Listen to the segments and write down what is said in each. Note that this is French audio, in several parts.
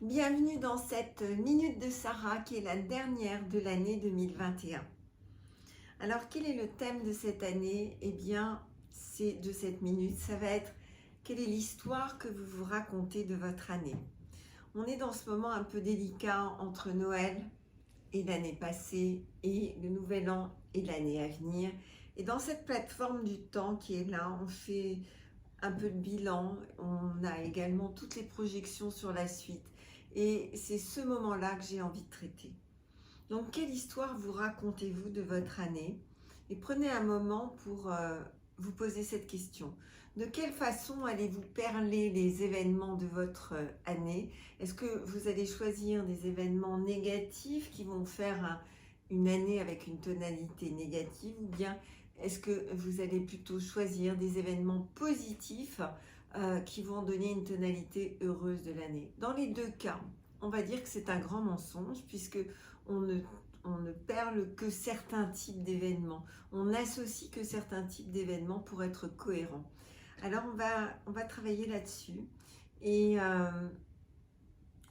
Bienvenue dans cette Minute de Sarah qui est la dernière de l'année 2021. Alors quel est le thème de cette année? Eh bien, c'est de cette minute, ça va être quelle est l'histoire que vous vous racontez de votre année? On est dans ce moment un peu délicat entre Noël et l'année passée et le nouvel an et l'année à venir. Et dans cette plateforme du temps qui est là, on fait un peu de bilan, on a également toutes les projections sur la suite. Et c'est ce moment-là que j'ai envie de traiter. Donc, quelle histoire vous racontez-vous de votre année? Et prenez un moment pour vous poser cette question. De quelle façon allez-vous perler les événements de votre année? Est-ce que vous allez choisir des événements négatifs qui vont faire une année avec une tonalité négative, ou bien est-ce que vous allez plutôt choisir des événements positifs qui vont donner une tonalité heureuse de l'année? Dans les deux cas, on va dire que c'est un grand mensonge puisque on ne perle que certains types d'événements. On n'associe que certains types d'événements pour être cohérent. Alors on va travailler là-dessus et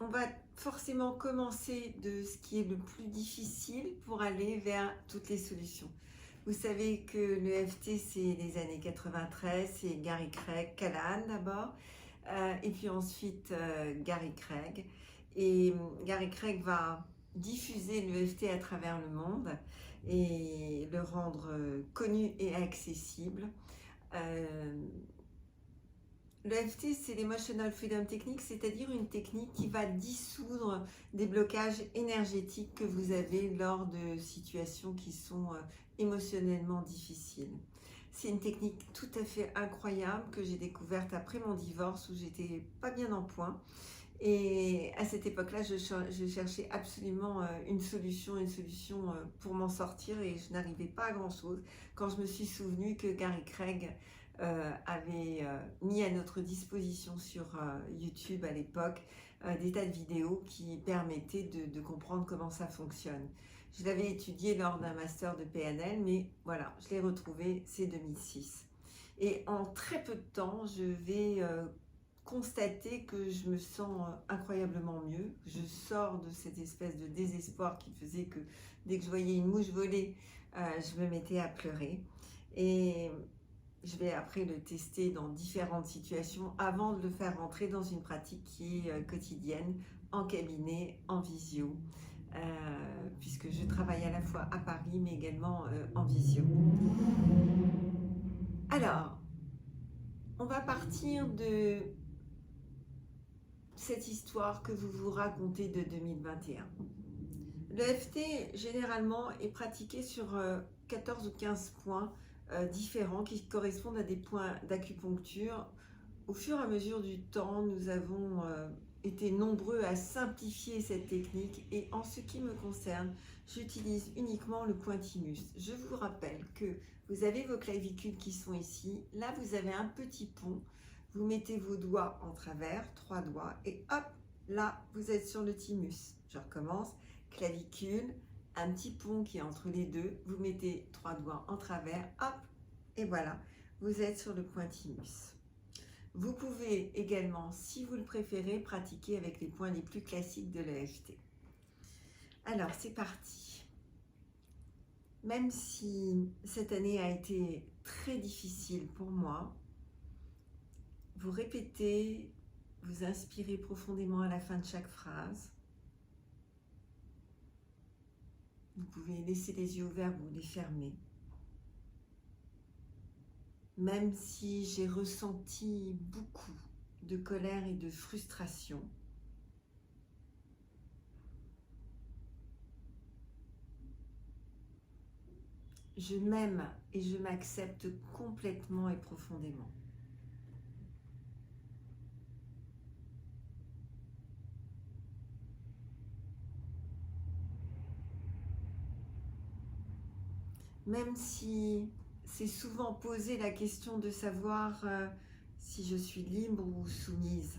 on va forcément commencer de ce qui est le plus difficile pour aller vers toutes les solutions. Vous savez que l'EFT, c'est les années 93, c'est Gary Craig, Callahan d'abord, et puis ensuite Gary Craig. Et Gary Craig va diffuser l'EFT à travers le monde et le rendre connu et accessible. L'EFT, c'est l'Emotional Freedom Technique, c'est-à-dire une technique qui va dissoudre des blocages énergétiques que vous avez lors de situations qui sont émotionnellement difficiles. C'est une technique tout à fait incroyable que j'ai découverte après mon divorce où j'étais pas bien en point. Et à cette époque-là, je cherchais absolument une solution pour m'en sortir et je n'arrivais pas à grand-chose. Quand je me suis souvenu que Gary Craig avait mis à notre disposition sur YouTube à l'époque des tas de vidéos qui permettaient de comprendre comment ça fonctionne. Je l'avais étudié lors d'un master de PNL, mais voilà, je l'ai retrouvé, c'est 2006. Et en très peu de temps, je vais constater que je me sens incroyablement mieux. Je sors de cette espèce de désespoir qui faisait que dès que je voyais une mouche voler, je me mettais à pleurer. Et je vais après le tester dans différentes situations avant de le faire rentrer dans une pratique qui est quotidienne, en cabinet, en visio, puisque je travaille à la fois à Paris mais également en visio. Alors, on va partir de cette histoire que vous vous racontez de 2021. L'EFT, généralement, est pratiqué sur 14 ou 15 points différents qui correspondent à des points d'acupuncture. Au fur et à mesure du temps, nous avons été nombreux à simplifier cette technique et en ce qui me concerne, j'utilise uniquement le pointimus. Je vous rappelle que vous avez vos clavicules qui sont ici. Là, vous avez un petit pont. Vous mettez vos doigts en travers, 3 doigts, et hop, là, vous êtes sur le thymus. Je recommence, clavicule, un petit pont qui est entre les deux, vous mettez 3 doigts en travers, hop, et voilà, vous êtes sur le point thymus. Vous pouvez également, si vous le préférez, pratiquer avec les points les plus classiques de l'EFT. Alors, c'est parti. Même si cette année a été très difficile pour moi, vous répétez, vous inspirez profondément à la fin de chaque phrase. Vous pouvez laisser les yeux ouverts ou les fermer. Même si j'ai ressenti beaucoup de colère et de frustration, je m'aime et je m'accepte complètement et profondément. Même si c'est souvent posé la question de savoir si je suis libre ou soumise.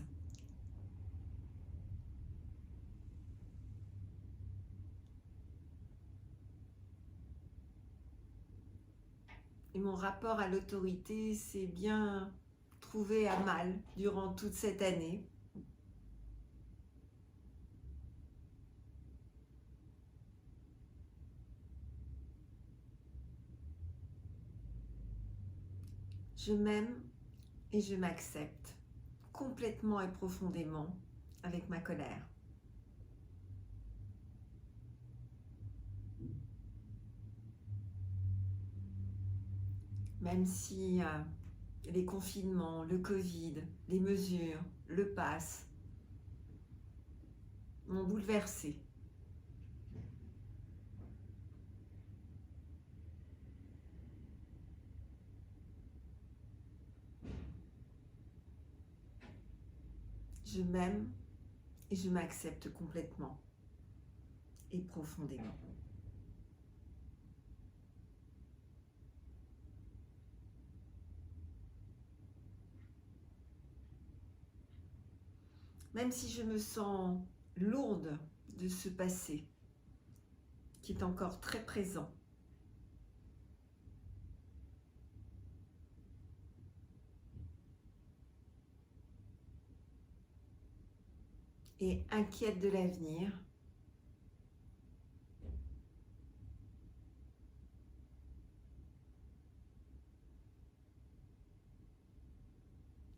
Et mon rapport à l'autorité s'est bien trouvé à mal durant toute cette année. Je m'aime et je m'accepte complètement et profondément avec ma colère. Même si les confinements, le Covid, les mesures, le pass m'ont bouleversée. Je m'aime et je m'accepte complètement et profondément. Même si je me sens lourde de ce passé qui est encore très présent. Et inquiète de l'avenir,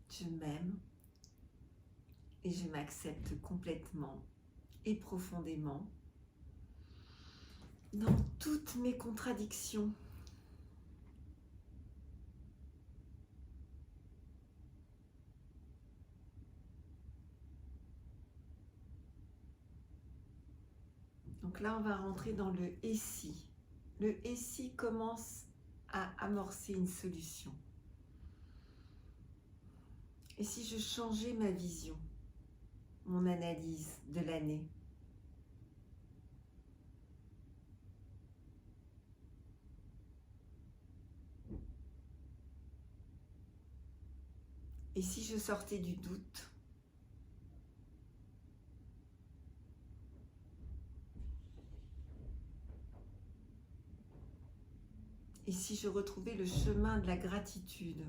je m'aime et je m'accepte complètement et profondément dans toutes mes contradictions. Donc là, on va rentrer dans le « et si ». Le « et si » commence à amorcer une solution. Et si je changeais ma vision, mon analyse de l'année? Et si je sortais du doute? Et si je retrouvais le chemin de la gratitude?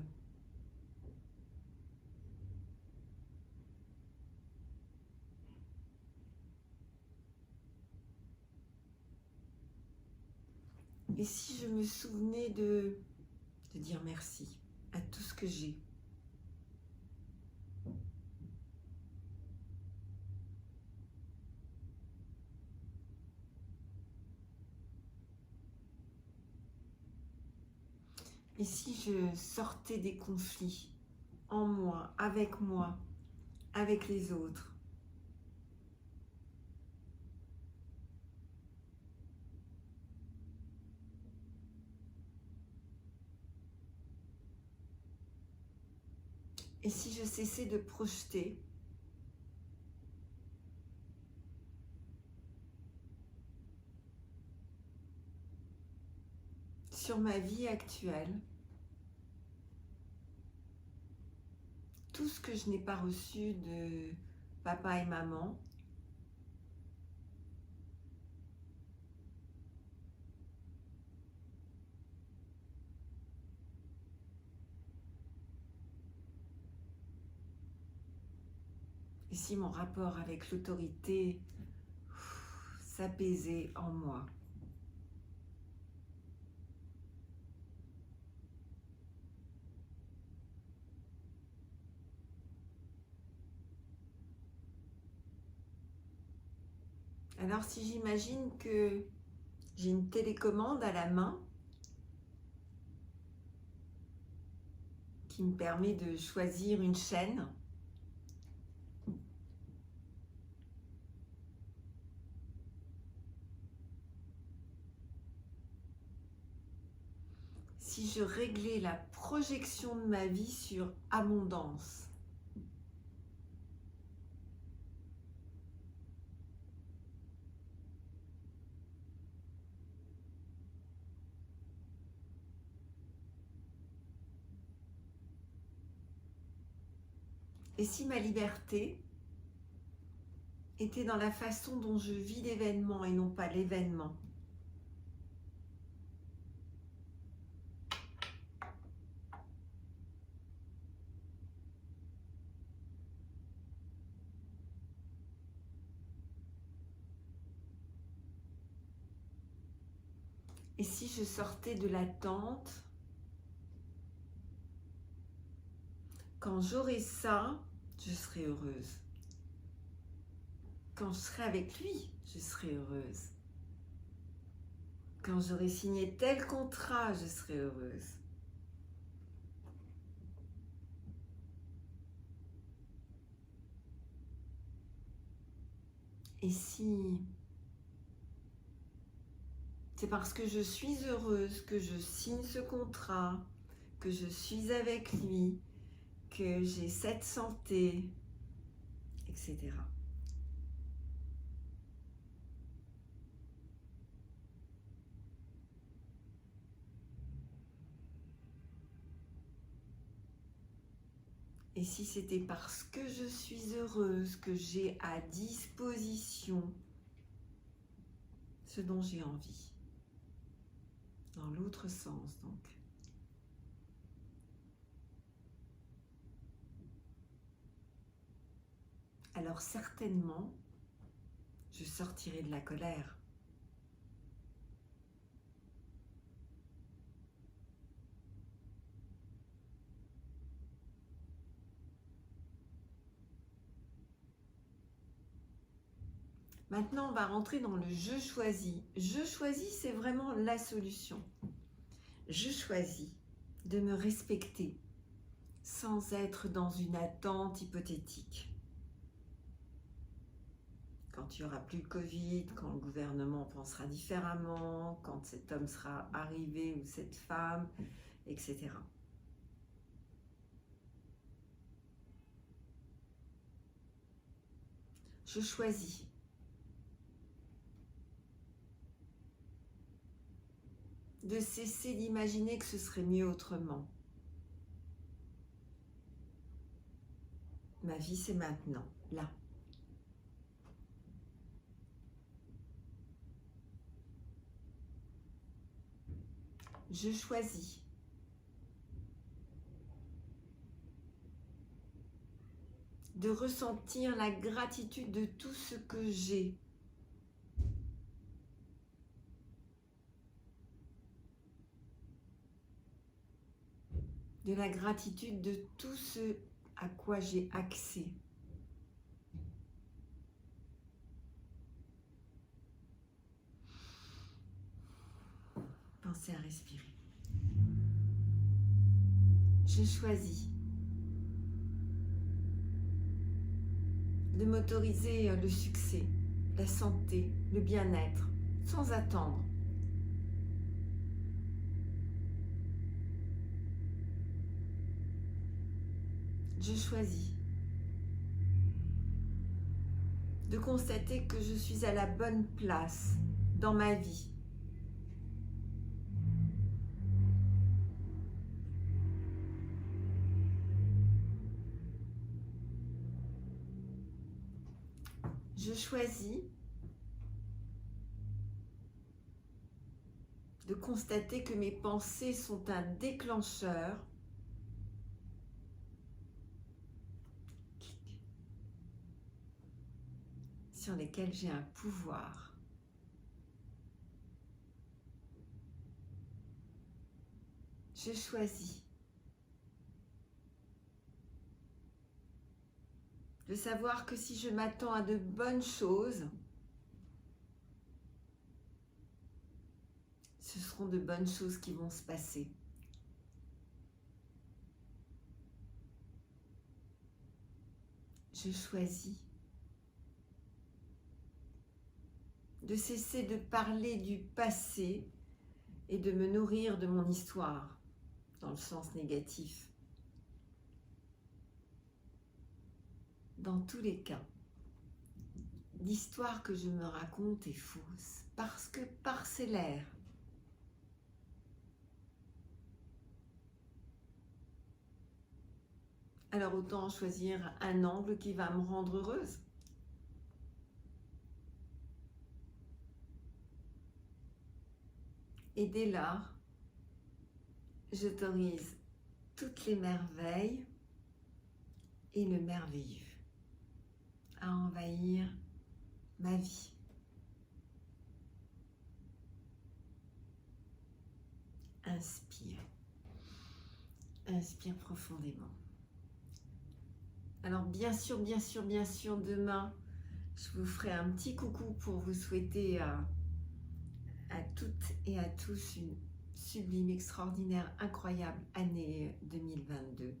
Et si je me souvenais de dire merci à tout ce que j'ai? Et si je sortais des conflits en moi, avec les autres? Et si je cessais de projeter sur ma vie actuelle tout ce que je n'ai pas reçu de papa et maman, et si mon rapport avec l'autorité s'apaisait en moi? Alors si j'imagine que j'ai une télécommande à la main qui me permet de choisir une chaîne, si je réglais la projection de ma vie sur abondance, et si ma liberté était dans la façon dont je vis l'événement et non pas l'événement? Et si je sortais de l'attente Quand j'aurai ça, je serai heureuse. Quand je serai avec lui, je serai heureuse. Quand j'aurai signé tel contrat, je serai heureuse. Et si c'est parce que je suis heureuse que je signe ce contrat, que je suis avec lui, que j'ai cette santé, etc. Et si c'était parce que je suis heureuse que j'ai à disposition ce dont j'ai envie, dans l'autre sens donc. Alors certainement, je sortirai de la colère. Maintenant, on va rentrer dans le « je choisis ». Je choisis, c'est vraiment la solution. Je choisis de me respecter sans être dans une attente hypothétique. Quand il n'y aura plus le Covid, quand le gouvernement pensera différemment, quand cet homme sera arrivé ou cette femme, etc. Je choisis de cesser d'imaginer que ce serait mieux autrement. Ma vie, c'est maintenant, là. Je choisis de ressentir la gratitude de tout ce que j'ai. De la gratitude de tout ce à quoi j'ai accès. Pensez à respirer. Je choisis de m'autoriser le succès, la santé, le bien-être, sans attendre. Je choisis de constater que je suis à la bonne place dans ma vie. Je choisis de constater que mes pensées sont un déclencheur sur lesquels j'ai un pouvoir. Je choisis de savoir que si je m'attends à de bonnes choses, ce seront de bonnes choses qui vont se passer. Je choisis de cesser de parler du passé et de me nourrir de mon histoire, dans le sens négatif. Dans tous les cas, l'histoire que je me raconte est fausse, parce que parcellaire. Alors autant choisir un angle qui va me rendre heureuse. Et dès là, j'autorise toutes les merveilles et le merveilleux à envahir ma vie. Inspire. Inspire profondément. Alors bien sûr, demain, je vous ferai un petit coucou pour vous souhaiter à toutes et à tous une sublime, extraordinaire, incroyable année 2022.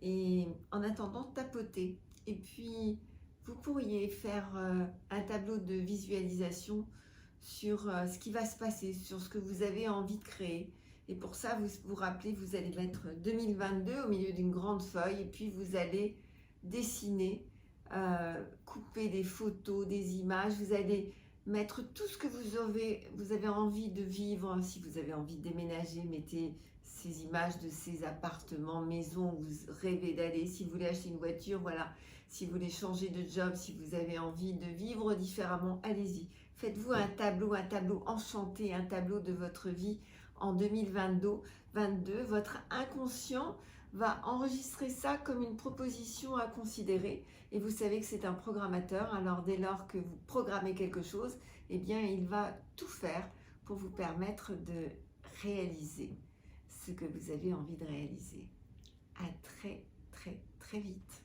Et en attendant, tapotez. Et puis, vous pourriez faire un tableau de visualisation sur ce qui va se passer, sur ce que vous avez envie de créer. Et pour ça, vous vous rappelez, vous allez mettre 2022 au milieu d'une grande feuille et puis vous allez dessiner, couper des photos, des images. Vous allez mettre tout ce que vous avez envie de vivre. Si vous avez envie de déménager, mettez ces images de ces appartements, maisons où vous rêvez d'aller. Si vous voulez acheter une voiture, voilà. Si vous voulez changer de job, si vous avez envie de vivre différemment, allez-y. Faites-vous un tableau enchanté, un tableau de votre vie en 2022. Votre inconscient va enregistrer ça comme une proposition à considérer. Et vous savez que c'est un programmateur. Alors dès lors que vous programmez quelque chose, eh bien il va tout faire pour vous permettre de réaliser ce que vous avez envie de réaliser. À très vite.